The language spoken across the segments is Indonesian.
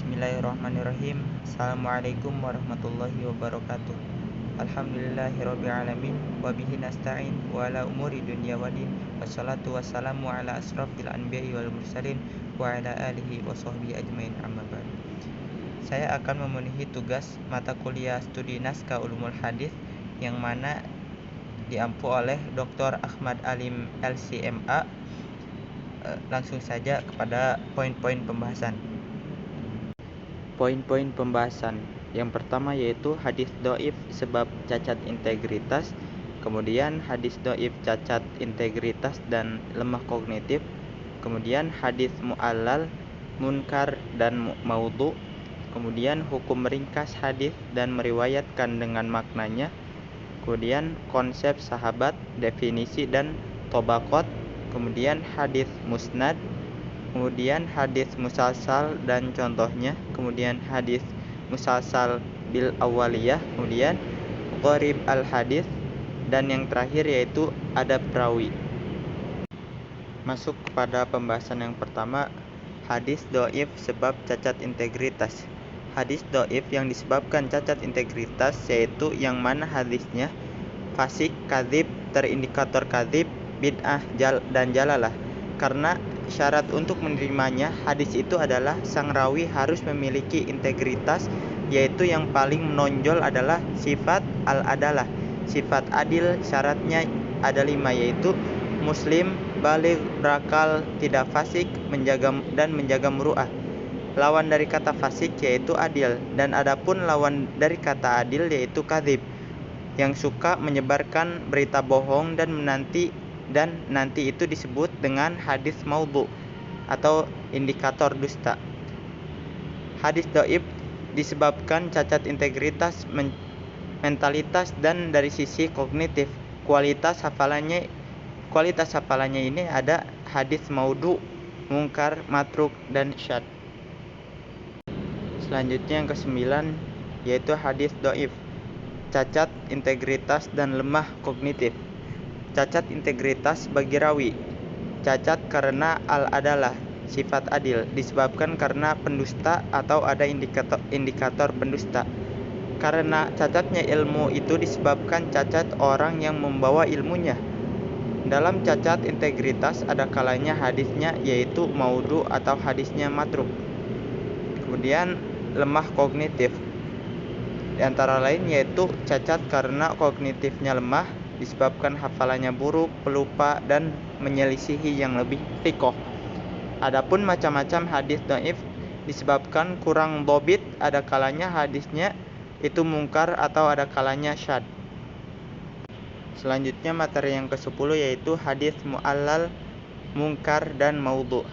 Bismillahirrahmanirrahim. Assalamualaikum warahmatullahi wabarakatuh. Alhamdulillahirabbil alamin wa bihi nasta'in wa ala umuri dunya waddin. Wassalatu wassalamu ala asrofil anbiya'i wal mursalin wa ala alihi wa sahbihi ajmain, amma ba'du. Saya akan memenuhi tugas mata kuliah studi naskah ulumul hadis yang mana diampu oleh Dr. Ahmad Alim LCMA. Langsung saja kepada poin-poin pembahasan. Poin-poin pembahasan yang pertama yaitu hadis dhaif sebab cacat integritas, kemudian hadis dhaif cacat integritas dan lemah kognitif, kemudian hadis mu'allal, munkar dan maudhu, kemudian hukum meringkas hadis dan meriwayatkan dengan maknanya, kemudian konsep sahabat, definisi dan tobaqat, kemudian hadis musnad, kemudian hadis musalsal dan contohnya, kemudian hadis musalsal bil awaliyah, kemudian gharib al hadis, dan yang terakhir yaitu adab rawi. Masuk kepada pembahasan yang pertama, hadis dhaif sebab cacat integritas. Hadis dhaif yang disebabkan cacat integritas yaitu yang mana hadisnya fasik, kadzib, terindikator kadzib, bid'ah dan jalalah. Karena syarat untuk menerimanya hadis itu adalah sang rawi harus memiliki integritas, yaitu yang paling menonjol adalah sifat al-adalah, sifat adil. Syaratnya ada 5, yaitu muslim, baligh, berakal, tidak fasik, menjaga muru'ah. Lawan dari kata fasik yaitu adil, dan adapun lawan dari kata adil yaitu kadzib, yang suka menyebarkan berita bohong dan nanti itu disebut dengan hadis maudhu atau indikator dusta. Hadis dhaif disebabkan cacat integritas, mentalitas dan dari sisi kognitif. Kualitas hafalannya ini ada hadis maudhu, munkar, matruk dan syadz. Selanjutnya yang ke-9 yaitu hadis dhaif cacat integritas dan lemah kognitif. Cacat integritas bagi rawi, cacat karena al-adalah, sifat adil, disebabkan karena pendusta atau ada indikator pendusta. Karena cacatnya ilmu itu disebabkan cacat orang yang membawa ilmunya. Dalam cacat integritas ada kalanya hadisnya yaitu maudhu atau hadisnya matruk. Kemudian lemah kognitif, di antara lain yaitu cacat karena kognitifnya lemah, disebabkan hafalannya buruk, pelupa dan menyelisihi yang lebih thiqah. Adapun macam-macam hadis dhaif disebabkan kurang dhabit, ada kalanya hadisnya itu mungkar atau ada kalanya syadz. Selanjutnya materi yang ke-10 yaitu hadis mu'allal, munkar dan maudhu.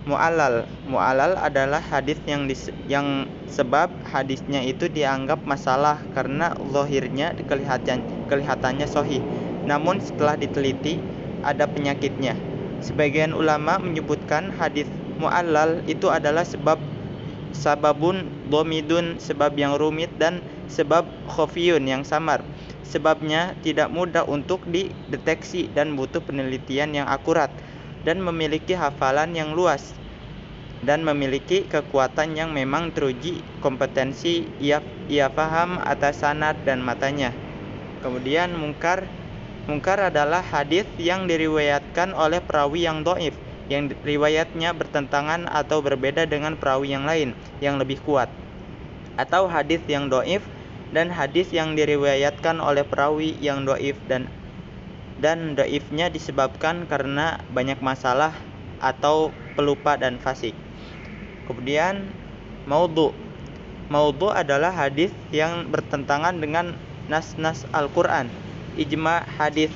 Mu'allal adalah hadis yang sebab hadisnya itu dianggap masalah karena zahirnya kelihatannya sahih, namun setelah diteliti ada penyakitnya. Sebagian ulama menyebutkan hadis mu'allal itu adalah sababun dhamidun, sebab yang rumit, dan sebab khafiyun yang samar. Sebabnya tidak mudah untuk dideteksi dan butuh penelitian yang akurat, dan memiliki hafalan yang luas, dan memiliki kekuatan yang memang teruji kompetensi ia paham atas sanad dan matanya. Kemudian munkar adalah hadis yang diriwayatkan oleh perawi yang dhaif, yang riwayatnya bertentangan atau berbeda dengan perawi yang lain yang lebih kuat, atau hadis yang dhaif dan hadis yang diriwayatkan oleh perawi yang dhaif dan dhaifnya disebabkan karena banyak masalah atau pelupa dan fasik. Kemudian maudhu adalah hadis yang bertentangan dengan nas-nas Al-Qur'an, ijma, hadis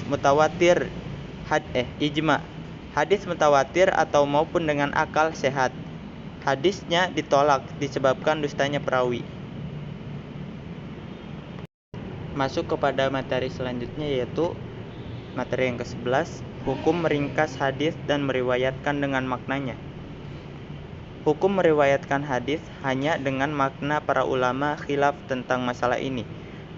mutawatir atau maupun dengan akal sehat. Hadisnya ditolak disebabkan dustanya perawi. Masuk kepada materi selanjutnya yaitu materi yang ke-11, hukum meringkas hadis dan meriwayatkan dengan maknanya. Hukum meriwayatkan hadis hanya dengan makna para ulama khilaf tentang masalah ini.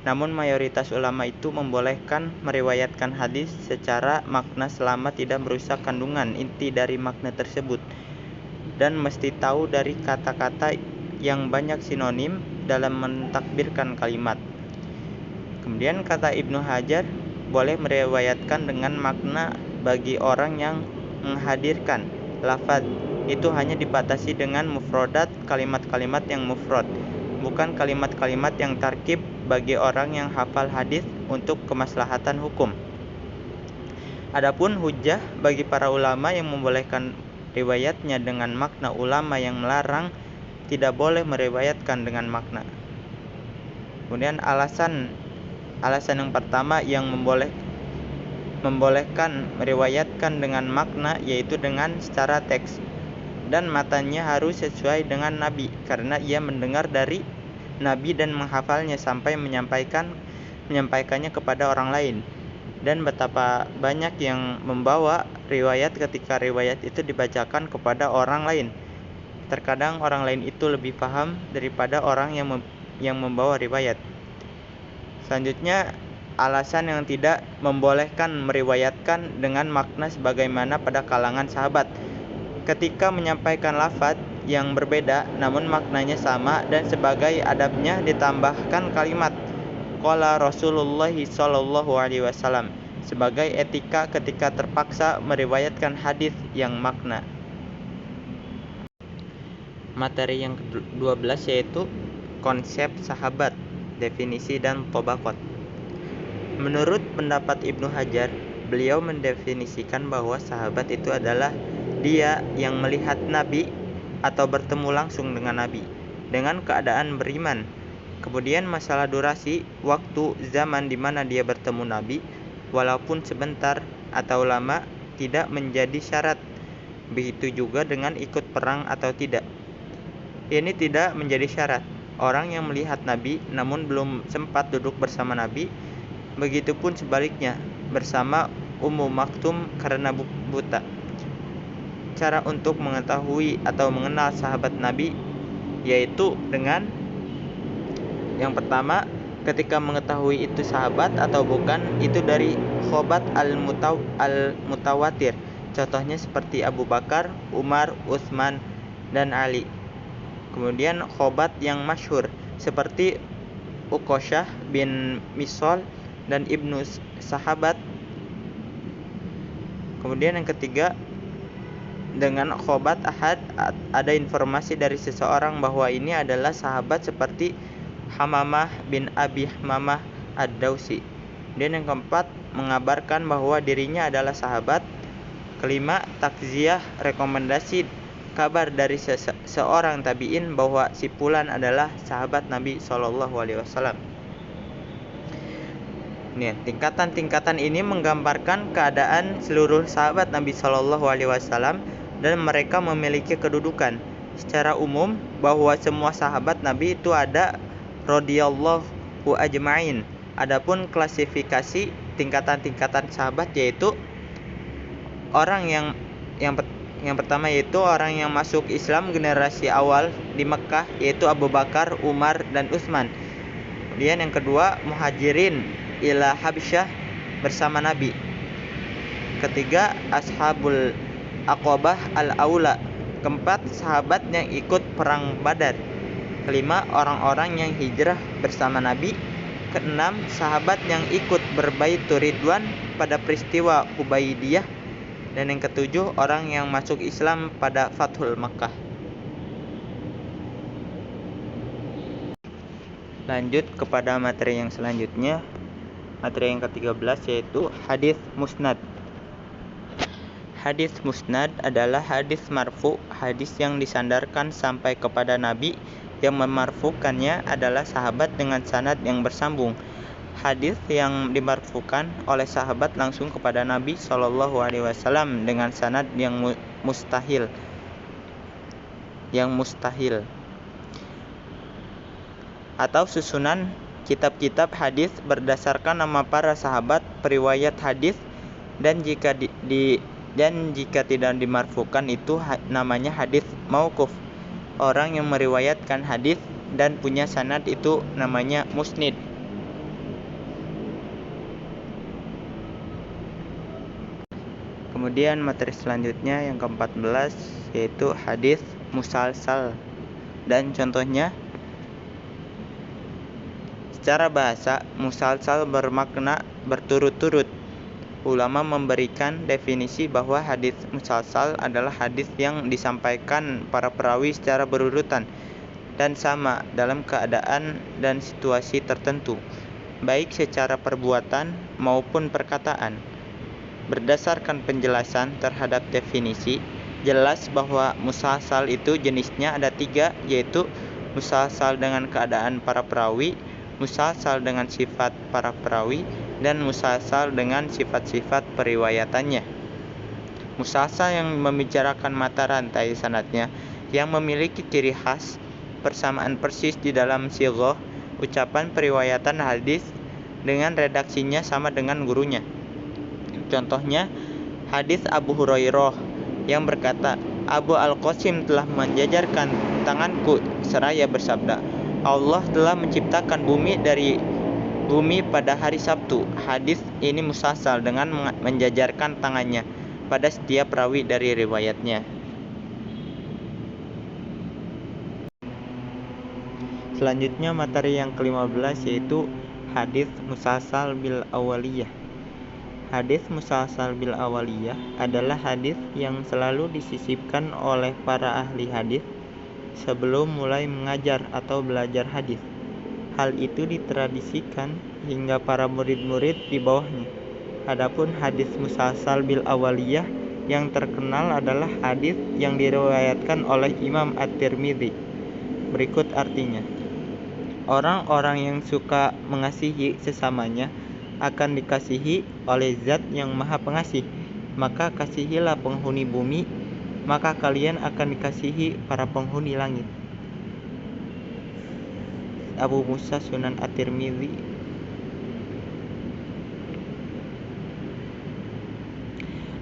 Namun mayoritas ulama itu membolehkan meriwayatkan hadis secara makna selama tidak merusak kandungan inti dari makna tersebut. dan mesti tahu dari kata-kata yang banyak sinonim dalam mentakbirkan kalimat. Kemudian kata Ibnu Hajar, boleh meriwayatkan dengan makna bagi orang yang menghadirkan lafaz itu hanya dibatasi dengan mufrodat, kalimat-kalimat yang mufrad, bukan kalimat-kalimat yang tarkib bagi orang yang hafal hadis untuk kemaslahatan hukum. Adapun hujjah bagi para ulama yang membolehkan riwayatnya dengan makna, ulama yang melarang tidak boleh meriwayatkan dengan makna. Kemudian alasan yang pertama yang membolehkan meriwayatkan dengan makna yaitu dengan secara teks, dan matanya harus sesuai dengan Nabi karena ia mendengar dari Nabi dan menghafalnya sampai menyampaikannya kepada orang lain. Dan betapa banyak yang membawa riwayat ketika riwayat itu dibacakan kepada orang lain. Terkadang orang lain itu lebih paham daripada orang yang membawa riwayat. Selanjutnya, alasan yang tidak membolehkan meriwayatkan dengan makna sebagaimana pada kalangan sahabat. Ketika menyampaikan lafaz yang berbeda namun maknanya sama dan sebagai adabnya ditambahkan kalimat qala Rasulullah sallallahu alaihi wasallam sebagai etika ketika terpaksa meriwayatkan hadis yang makna. Materi yang ke-12 yaitu konsep sahabat, definisi dan tobaqat. Menurut pendapat Ibnu Hajar, beliau mendefinisikan bahwa sahabat itu adalah dia yang melihat Nabi atau bertemu langsung dengan Nabi dengan keadaan beriman. Kemudian masalah durasi, waktu, zaman di mana dia bertemu Nabi, walaupun sebentar atau lama, tidak menjadi syarat. Begitu juga dengan ikut perang atau tidak. Ini tidak menjadi syarat. Orang yang melihat Nabi namun belum sempat duduk bersama Nabi, begitupun sebaliknya bersama Ummu Maktum karena buta. Cara untuk mengetahui atau mengenal sahabat Nabi yaitu dengan yang pertama, ketika mengetahui itu sahabat atau bukan, itu dari khobat al-mutawatir. Contohnya seperti Abu Bakar, Umar, Utsman, dan Ali. Kemudian khobat yang masyhur seperti Uqasyah bin Misol dan Ibnu Sahabat. Kemudian yang ketiga, dengan khobat ahad, ada informasi dari seseorang bahwa ini adalah sahabat seperti Hamamah bin Abi Hamamah ad-Dausi. Dan yang keempat, mengabarkan bahwa dirinya adalah sahabat. Kelima, takziah, rekomendasi kabar dari seorang tabi'in bahwa si fulan adalah sahabat Nabi SAW. Nih, tingkatan-tingkatan ini menggambarkan keadaan seluruh sahabat Nabi SAW dan mereka memiliki kedudukan. Secara umum, bahwa semua sahabat Nabi itu ada radhiyallahu ajma'in. Adapun klasifikasi tingkatan-tingkatan sahabat yaitu orang yang pertama yaitu orang yang masuk Islam generasi awal di Mekah yaitu Abu Bakar, Umar, dan Utsman. Kemudian yang kedua, muhajirin ila Habsyah bersama Nabi. Ketiga, ashabul aqabah al-aula. Keempat, sahabat yang ikut perang Badar. Kelima, orang-orang yang hijrah bersama Nabi. Keenam, sahabat yang ikut berbaitu ridwan pada peristiwa Hubaidiyah. Dan yang ketujuh, orang yang masuk Islam pada Fathul Makkah. Lanjut kepada materi yang selanjutnya. Materi yang ke-13 yaitu hadis musnad. Hadis musnad adalah hadis marfu, hadis yang disandarkan sampai kepada Nabi. Yang memarfukannya adalah sahabat dengan sanad yang bersambung. Hadis yang dimarfukan oleh sahabat langsung kepada Nabi SAW dengan sanad yang mustahil. Atau susunan kitab-kitab hadis berdasarkan nama para sahabat periwayat hadis, dan jika tidak dimarfukan itu namanya hadis mauquf. Orang yang meriwayatkan hadis dan punya sanad itu namanya musnid. Kemudian materi selanjutnya yang ke-14 yaitu hadis musalsal dan contohnya. Secara bahasa, musalsal bermakna berturut-turut. Ulama memberikan definisi bahwa hadis musalsal adalah hadis yang disampaikan para perawi secara berurutan dan sama dalam keadaan dan situasi tertentu, baik secara perbuatan maupun perkataan. Berdasarkan penjelasan terhadap definisi, jelas bahwa musalsal itu jenisnya ada 3, yaitu musalsal dengan keadaan para perawi, musalsal dengan sifat para perawi, dan musalsal dengan sifat-sifat periwayatannya. Musalsal yang membicarakan mata rantai sanadnya yang memiliki ciri khas persamaan persis di dalam sighah ucapan periwayatan hadis dengan redaksinya sama dengan gurunya. Contohnya hadis Abu Hurairah yang berkata, Abu Al-Qasim telah menjajarkan tanganku seraya bersabda, Allah telah menciptakan bumi pada hari Sabtu. Hadis ini musalsal dengan menjajarkan tangannya pada setiap rawi dari riwayatnya. Selanjutnya materi yang ke-15 yaitu hadis musalsal bil awaliyah. Hadis musalsal bil awaliyah adalah hadis yang selalu disisipkan oleh para ahli hadis sebelum mulai mengajar atau belajar hadis. Hal itu ditradisikan hingga para murid-murid di bawahnya. Adapun hadis musalsal bil awaliyah yang terkenal adalah hadis yang diriwayatkan oleh Imam At-Tirmidzi. Berikut artinya. Orang-orang yang suka mengasihi sesamanya akan dikasihi oleh Zat yang Maha Pengasih. Maka kasihilah penghuni bumi, maka kalian akan dikasihi para penghuni langit. Abu Musa Sunan At-Tirmidzi.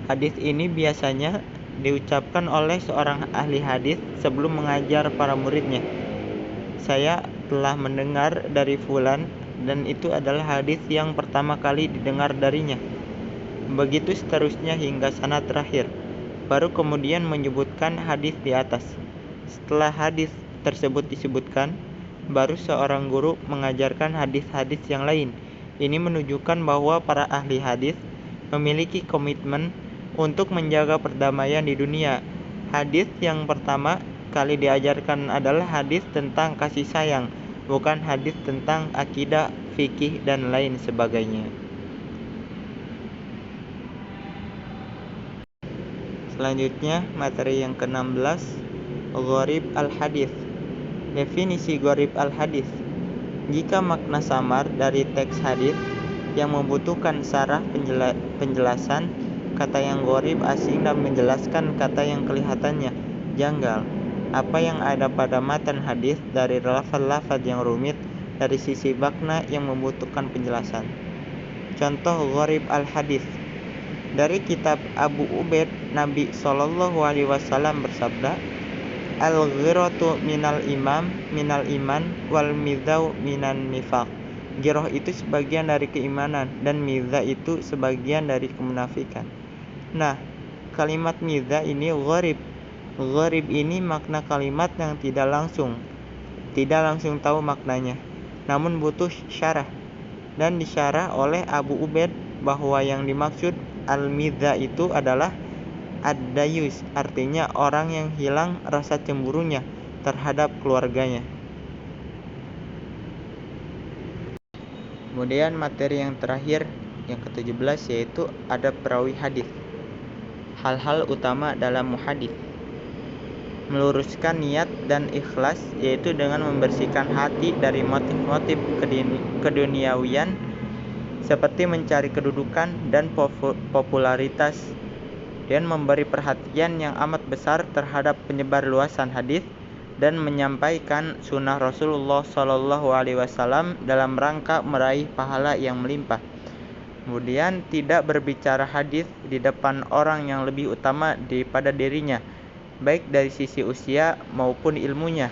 Hadis ini biasanya diucapkan oleh seorang ahli hadis sebelum mengajar para muridnya. Saya telah mendengar dari fulan dan itu adalah hadis yang pertama kali didengar darinya. Begitu seterusnya hingga sanad terakhir. Baru kemudian menyebutkan hadis di atas. Setelah hadis tersebut disebutkan, baru seorang guru mengajarkan hadis-hadis yang lain. Ini menunjukkan bahwa para ahli hadis memiliki komitmen untuk menjaga perdamaian di dunia. Hadis yang pertama kali diajarkan adalah hadis tentang kasih sayang, bukan hadis tentang akidah, fikih, dan lain sebagainya. Selanjutnya materi yang ke-16, gharib al-hadis. Definisi gharib al-hadis. Jika makna samar dari teks hadis yang membutuhkan syarah penjelasan, kata yang gharib asing dan menjelaskan kata yang kelihatannya janggal. Apa yang ada pada matan hadis dari lafaz-lafaz yang rumit dari sisi makna yang membutuhkan penjelasan. Contoh gharib al-hadis. Dari kitab Abu Ubaid, Nabi SAW bersabda, Al-ghiratu minal iman wal mizau minan nifaq. Ghirah itu sebagian dari keimanan dan miza itu sebagian dari kemunafikan. Nah, kalimat miza ini gharib. Gharib ini makna kalimat yang tidak langsung tahu maknanya, namun butuh syarah. Dan disyarah oleh Abu Ubaid bahwa yang dimaksud al-miza itu adalah ad-dayus, artinya orang yang hilang rasa cemburunya terhadap keluarganya. Kemudian materi yang terakhir yang ke-17 yaitu adab perawi hadis. Hal-hal utama dalam muhadits. Meluruskan niat dan ikhlas, yaitu dengan membersihkan hati dari motif-motif keduniawian seperti mencari kedudukan dan popularitas, dan memberi perhatian yang amat besar terhadap penyebar luasan hadis dan menyampaikan sunnah Rasulullah SAW dalam rangka meraih pahala yang melimpah. Kemudian tidak berbicara hadis di depan orang yang lebih utama daripada dirinya, baik dari sisi usia maupun ilmunya.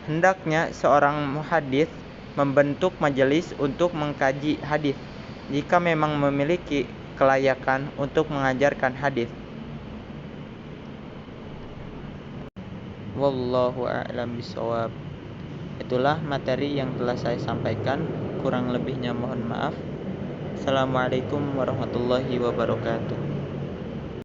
Hendaknya seorang muhadits membentuk majelis untuk mengkaji hadis. Jika memang memiliki kelayakan untuk mengajarkan hadis. Wallahu a'lam bishawab. Itulah materi yang telah saya sampaikan, kurang lebihnya mohon maaf. Assalamualaikum warahmatullahi wabarakatuh.